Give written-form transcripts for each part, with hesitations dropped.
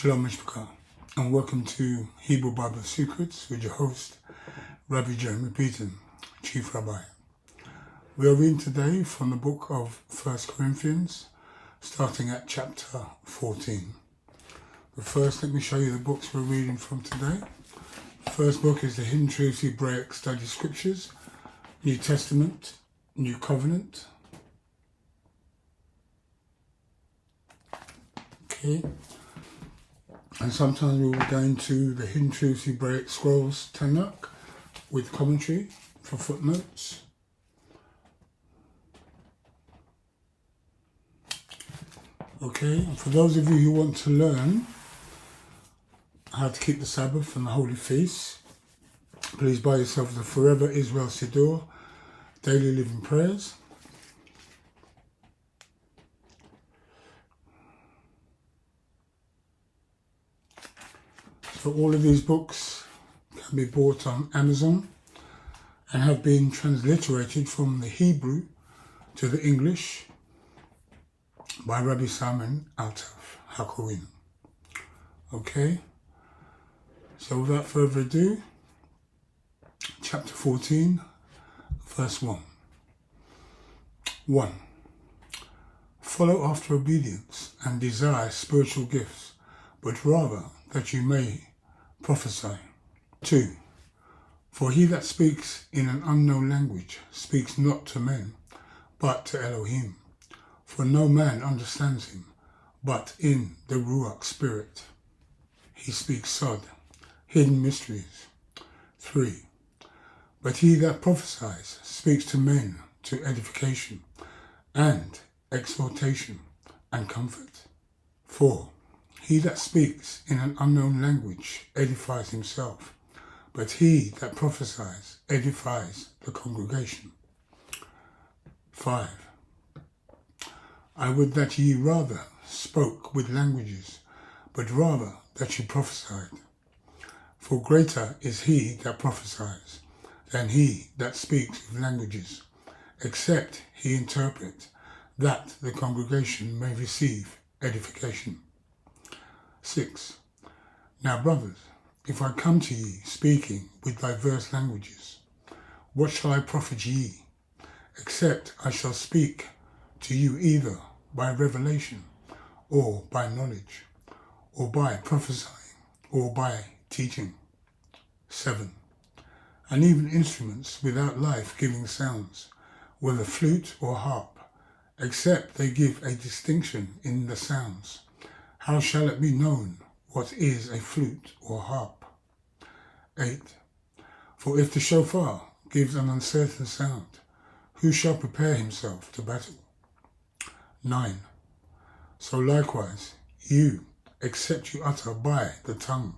Shalom Mishpachah, and welcome to Hebrew Bible Secrets with your host, Rabbi Jeremy, Chief Rabbi. We are reading today from the book of 1 Corinthians, starting at chapter 14. But first, let me show you the books we're reading from today. The first book is the Hidden Truths Hebraic Study Scriptures, New Testament, New Covenant. Okay. And sometimes we will go into the Hidden Truths Hebraic Scrolls Tanakh with commentary for footnotes. Okay, and for those of you who want to learn how to keep the Sabbath and the Holy Feasts, please buy yourself the Forever-Israel Siddur, Daily Living Prayers. So all of these books can be bought on Amazon and have been transliterated from the Hebrew to the English by Rabbi Simon Altaf Hakorin. Okay, so without further ado, chapter 14, verse 1. 1. Follow after obedience and desire spiritual gifts, but rather that you may prophesy. 2. For he that speaks in an unknown language speaks not to men, but to Elohim. For no man understands him, but in the Ruach Spirit he speaks sod, hidden mysteries. 3. But he that prophesies speaks to men to edification and exhortation and comfort. 4. He that speaks in an unknown language edifies himself, but he that prophesies edifies the congregation. 5. I would that ye rather spoke with languages, but rather that ye prophesied. For greater is he that prophesies than he that speaks with languages, except he interpret, that the congregation may receive edification. 6. Now, brothers, if I come to ye speaking with diverse languages, what shall I profit ye, except I shall speak to you either by revelation, or by knowledge, or by prophesying, or by teaching? 7. And even instruments without life giving sounds, whether flute or harp, except they give a distinction in the sounds, how shall it be known what is a flute or harp? 8. For if the shofar gives an uncertain sound, who shall prepare himself to battle? 9. So likewise, you, except you utter by the tongue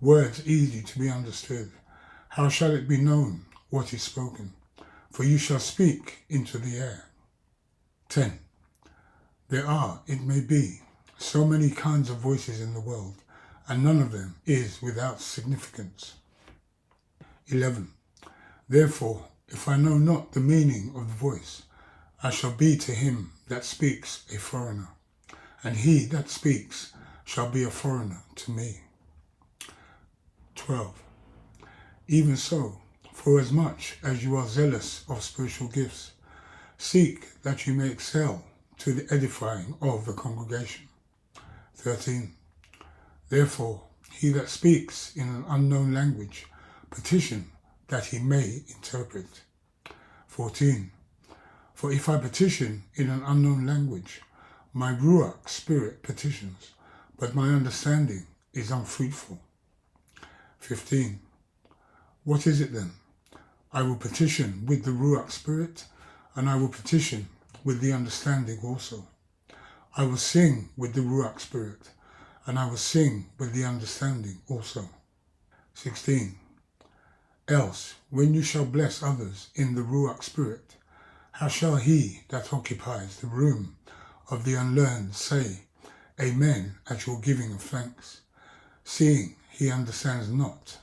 words easy to be understood, how shall it be known what is spoken? For you shall speak into the air. 10. There are, it may be, so many kinds of voices in the world, and none of them is without significance. 11. Therefore, if I know not the meaning of the voice, I shall be to him that speaks a foreigner, and he that speaks shall be a foreigner to me. 12. Even so, forasmuch as you are zealous of spiritual gifts, seek that you may excel to the edifying of the congregation. 13. Therefore, he that speaks in an unknown language, petition that he may interpret. 14. For if I petition in an unknown language, my Ruach Spirit petitions, but my understanding is unfruitful. 15. What is it then? I will petition with the Ruach Spirit, and I will petition with the understanding also. I will sing with the Ruach Spirit, and I will sing with the understanding also. 16. Else, when you shall bless others in the Ruach Spirit, how shall he that occupies the room of the unlearned say, Amen, at your giving of thanks, seeing he understands not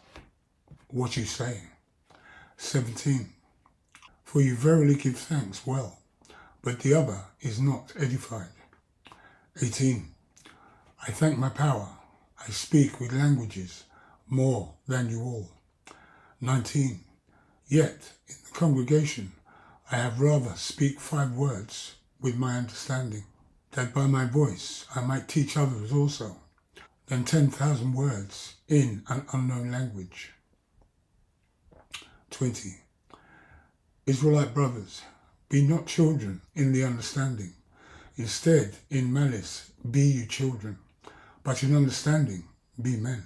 what you say? 17. For you verily give thanks well, but the other is not edified. 18. I thank my power, I speak with languages more than you all. 19. Yet in the congregation I have rather speak 5 words with my understanding, that by my voice I might teach others also, than 10,000 words in an unknown language. 20. Israelite brothers, be not children in the understanding. Instead, in malice be you children, but in understanding be men.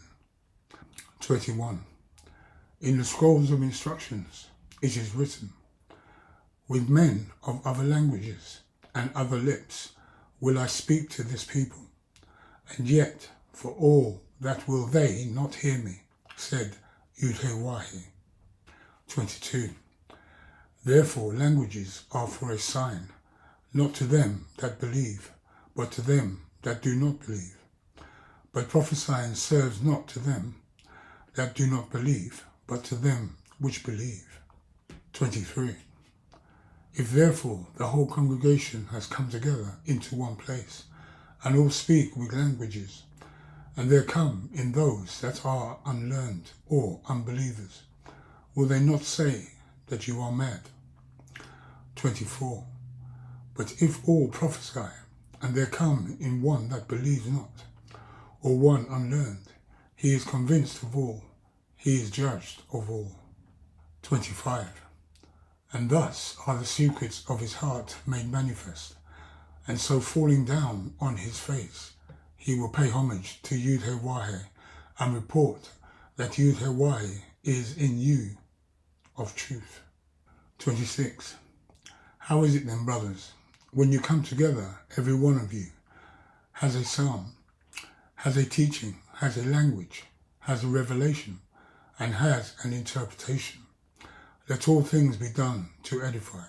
21. In the scrolls of instructions it is written, with men of other languages and other lips will I speak to this people, and yet for all that will they not hear me, said Yud-Heh-Wah-Heh. 22. Therefore languages are for a sign, not to them that believe, but to them that do not believe. But prophesying serves not to them that do not believe, but to them which believe. 23. If therefore the whole congregation has come together into one place, and all speak with languages, and there come in those that are unlearned or unbelievers, will they not say that you are mad? 24. But if all prophesy, and there come in one that believes not, or one unlearned, he is convinced of all, he is judged of all. 25. And thus are the secrets of his heart made manifest, and so falling down on his face, he will pay homage to Yud-Heh-Wah-Heh, and report that Yud-Heh-Wah-Heh is in you of truth. 26. How is it then, brothers, when you come together, every one of you has a psalm, has a teaching, has a language, has a revelation, and has an interpretation? Let all things be done to edify.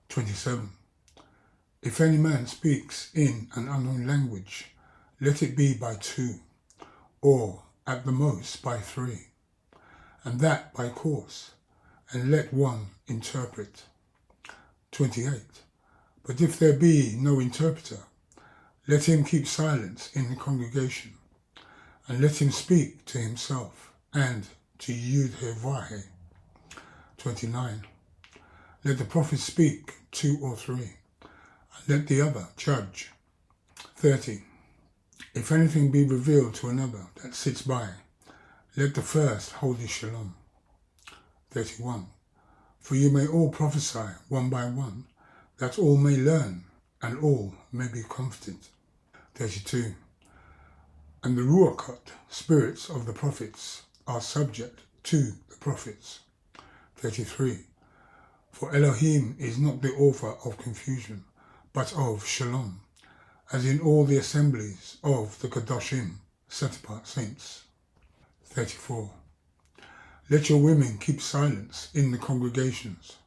27. If any man speaks in an unknown language, let it be by 2, or at the most by 3, and that by course, and let one interpret. 28. But if there be no interpreter, let him keep silence in the congregation, and let him speak to himself and to Yud-Heh-Wah-Heh. 29. Let the prophet speak 2 or 3, and let the other judge. 30. If anything be revealed to another that sits by, let the first hold his shalom. 31. For you may all prophesy one by one, that all may learn, and all may be comforted. 32. And the Ruach spirits of the prophets are subject to the prophets. 33. For Elohim is not the author of confusion, but of shalom, as in all the assemblies of the Kadoshim, set-apart saints. 34. Let your women keep silence in the congregations,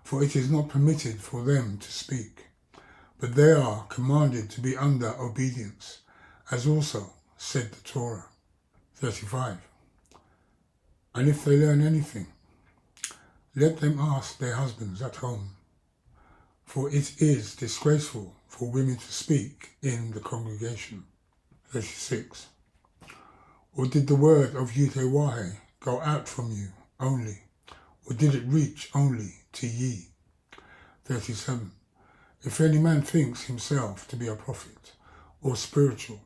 for it is not permitted for them to speak, but they are commanded to be under obedience, as also said the Torah. 35. And if they learn anything, let them ask their husbands at home, for it is disgraceful for women to speak in the congregation. 36. Or did the word of Yud-Heh-Wah-Heh go out from you only, or did it reach only to ye? 37. If any man thinks himself to be a prophet or spiritual,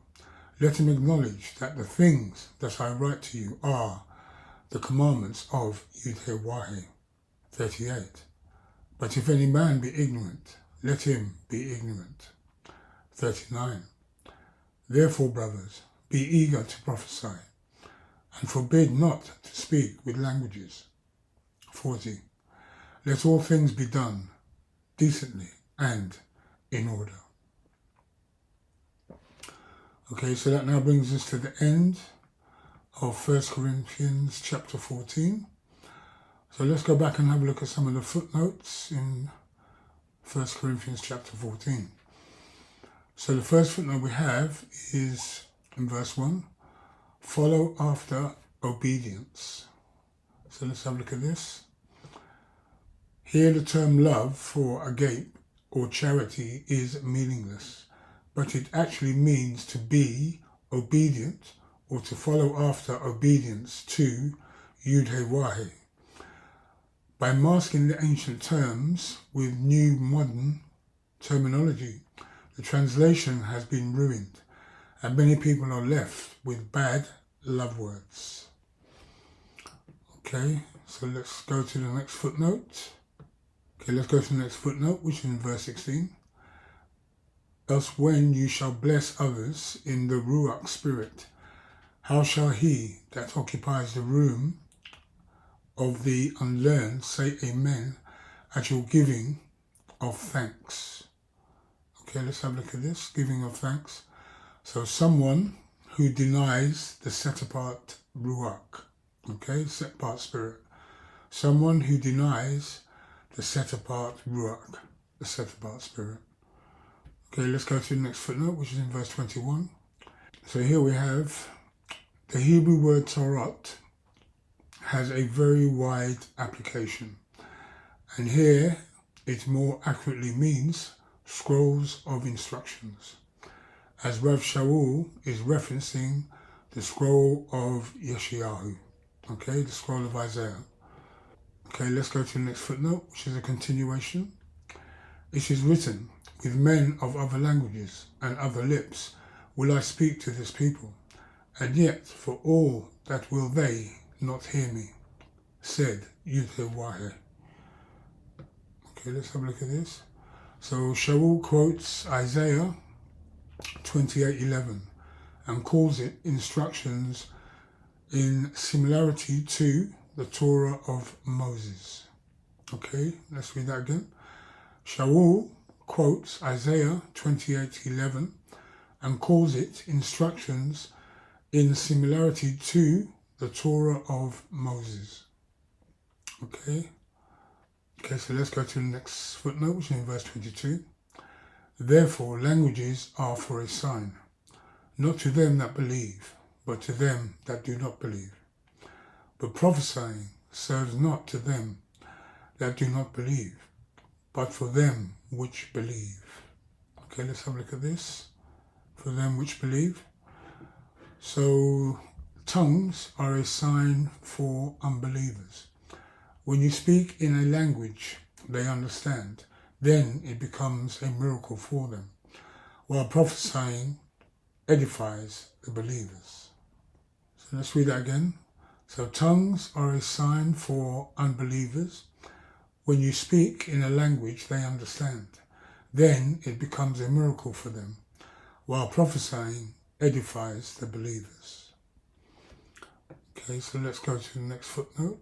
let him acknowledge that the things that I write to you are the commandments of Yud-Heh-Wah-Heh. 38. But if any man be ignorant, let him be ignorant. 39. Therefore, brothers, be eager to prophesy, and forbid not to speak with languages. 40. Let all things be done decently and in order. Okay, so that now brings us to the end of 1 Corinthians chapter 14. So let's go back and have a look at some of the footnotes in 1 Corinthians chapter 14. So the first footnote we have is in verse 1, follow after obedience. So let's have a look at this. Here the term love for agape or charity is meaningless, but it actually means to be obedient, or to follow after obedience to Yud-He-Wah-He. By masking the ancient terms with new modern terminology, the translation has been ruined, and many people are left with bad love words. Okay, so let's go to the next footnote. Okay, let's go to the next footnote, which is in verse 16. Else when you shall bless others in the Ruach spirit, how shall he that occupies the room of the unlearned say amen at your giving of thanks? Okay, let's have a look at this, giving of thanks. So someone who denies the set-apart Ruach, okay, set-apart spirit. Someone who denies the set-apart Ruach, the set-apart spirit. Okay, let's go to the next footnote, which is in verse 21. So here we have the Hebrew word Torah has a very wide application. And here it more accurately means scrolls of instructions, as Rav Shaul is referencing the scroll of Yeshayahu, okay, the scroll of Isaiah. Okay, let's go to the next footnote, which is a continuation. It is written, with men of other languages and other lips will I speak to this people, and yet for all that will they not hear me, said Yud-He-Wah-He. Okay, let's have a look at this. So Shaul quotes Isaiah 28:11 and calls it instructions in similarity to the Torah of Moses. Okay, let's read that again. Shaul quotes Isaiah 28:11 and calls it instructions in similarity to the Torah of Moses. Okay, so let's go to the next footnote, which is in verse 22. Therefore, languages are for a sign, not to them that believe, but to them that do not believe. But prophesying serves not to them that do not believe, but for them which believe. Okay, let's have a look at this. For them which believe. So, tongues are a sign for unbelievers. When you speak in a language they understand, then it becomes a miracle for them, while prophesying edifies the believers. So let's read that again. So tongues are a sign for unbelievers. When you speak in a language they understand, then it becomes a miracle for them, while prophesying edifies the believers. Okay, so let's go to the next footnote,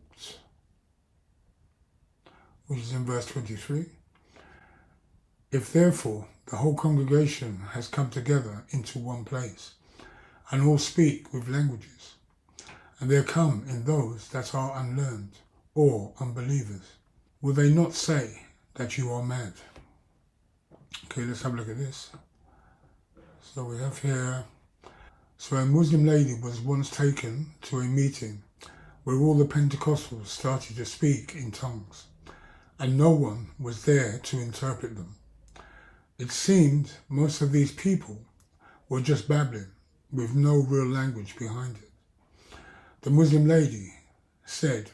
which is in verse 23. If therefore the whole congregation has come together into one place, and all speak with languages, and there come in those that are unlearned or unbelievers, will they not say that you are mad? Okay, let's have a look at this. So we have here, so a Muslim lady was once taken to a meeting where all the Pentecostals started to speak in tongues, and no one was there to interpret them. It seemed most of these people were just babbling with no real language behind it. The Muslim lady said,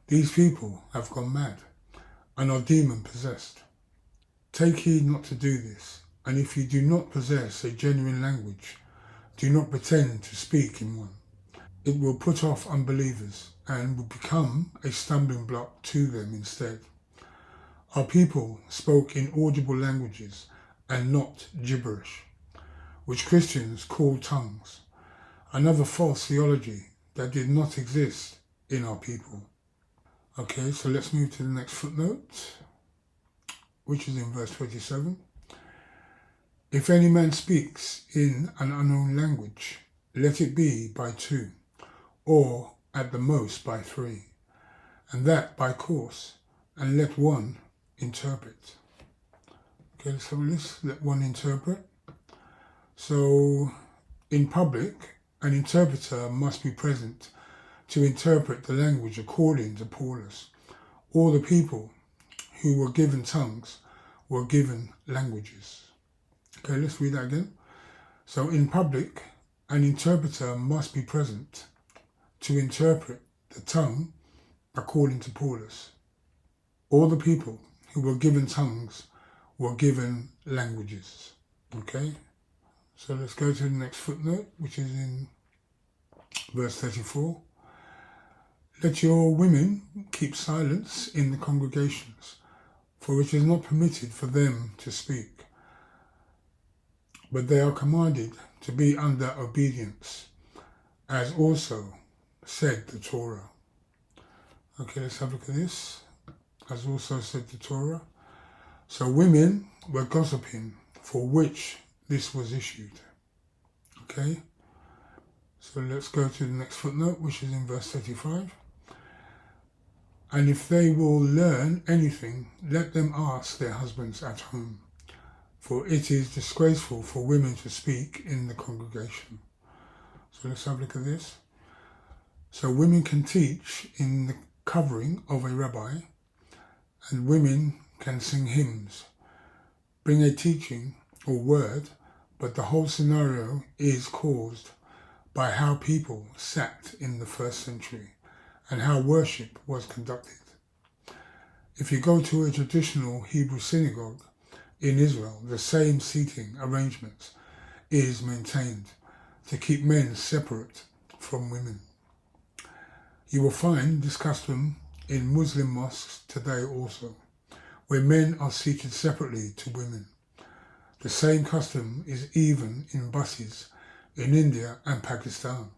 "These people have gone mad and are demon-possessed. Take heed not to do this, and if you do not possess a genuine language, do not pretend to speak in one. It will put off unbelievers and will become a stumbling block to them instead." Our people spoke in audible languages and not gibberish, which Christians call tongues, another false theology that did not exist in our people. Okay, so let's move to the next footnote, which is in verse 27. If any man speaks in an unknown language, let it be by two, or at the most by three, and that by course, and let one interpret. Okay, let's have a list. Let one interpret. So, in public, an interpreter must be present to interpret the language according to Paulus. All the people who were given tongues were given languages. Okay, let's read that again. So, in public, An interpreter must be present to interpret the tongue according to Paulus. All the people who were given tongues were given languages. Okay? So let's go to the next footnote, which is in verse 34. Let your women keep silence in the congregations, for it is not permitted for them to speak, but they are commanded to be under obedience, as also said the Torah. Okay, let's have a look at this. As also said the Torah. So women were gossiping, for which this was issued. Okay, so let's go to the next footnote, which is in verse 35. And if they will learn anything, let them ask their husbands at home, for it is disgraceful for women to speak in the congregation. So let's have a look at this. So women can teach in the covering of a rabbi, and women can sing hymns, bring a teaching or word, but the whole scenario is caused by how people sat in the first century and how worship was conducted. If you go to a traditional Hebrew synagogue in Israel, the same seating arrangements is maintained to keep men separate from women. You will find this custom in Muslim mosques today also, where men are seated separately to women. The same custom is even in buses in India and Pakistan,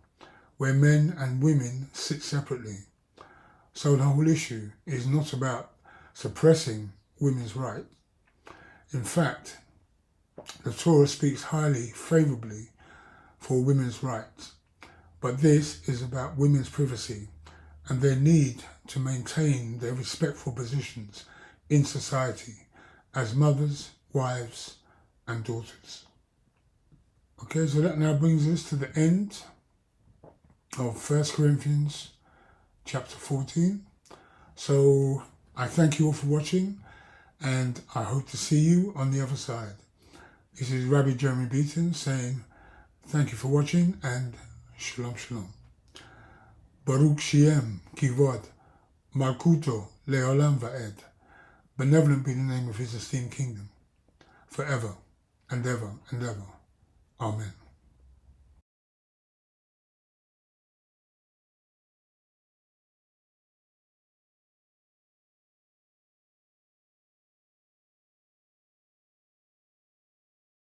where men and women sit separately. So the whole issue is not about suppressing women's rights. In fact, the Torah speaks highly favourably for women's rights, but this is about women's privacy and their need to maintain their respectful positions in society as mothers, wives, and daughters. Okay, so that now brings us to the end of 1 Corinthians chapter 14. So I thank you all for watching, and I hope to see you on the other side. This is Rabbi Jeremy Beaton saying thank you for watching, and shalom shalom. Baruch Shem Kivod Malkuto Leolam Va'ed. Benevolent be the name of his esteemed kingdom, forever and ever and ever. Amen.